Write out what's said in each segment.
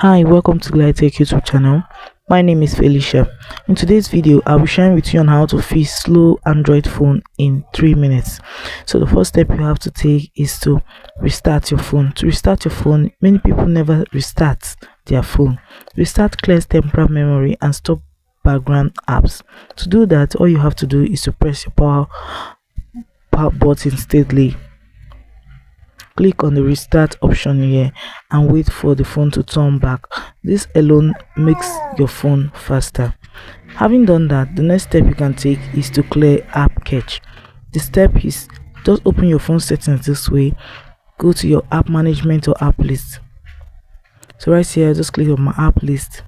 Hi, welcome to GladyTech YouTube channel. My name is Felicia. In today's video, I'll be sharing with you on how to fix slow Android phone in 3 minutes. So the first step you have to take is to restart your phone. To restart your phone, many people never restart their phone. Restart clears temporary memory and stop background apps. To do that, all you have to do is to press your power button steadily. Click on the restart option here and wait for the phone to turn back. This alone makes your phone faster. Having done that, the next step you can take is to clear app cache. The step is just open your phone settings this way, go to your app management or app list. So right here, just click on my app list.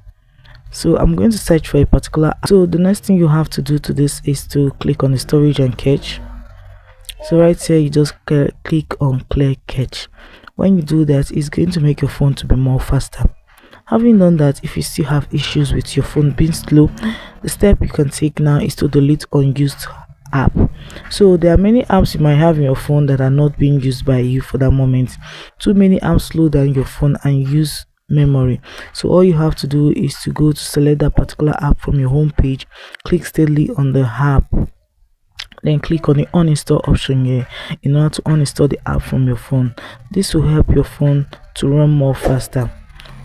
So I'm going to search for a particular app. So the next thing you have to do to this is to click on the storage and cache. So right here, you just click on clear cache. When you do that, it's going to make your phone to be more faster. Having done that, if you still have issues with your phone being slow, the step you can take now is to delete unused app. So there are many apps you might have in your phone that are not being used by you for that moment. Too many apps slow down your phone and use memory. So all you have to do is to go to select that particular app from your home page, click steadily on the app, then click on the uninstall option here in order to uninstall the app from your phone. This will help your phone to run more faster.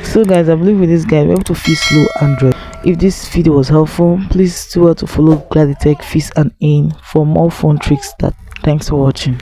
So guys, I believe with this guide we're able to fix slow Android. If this video was helpful, please do well to follow GladyTech FIX Earn for more phone tricks. Thanks for watching.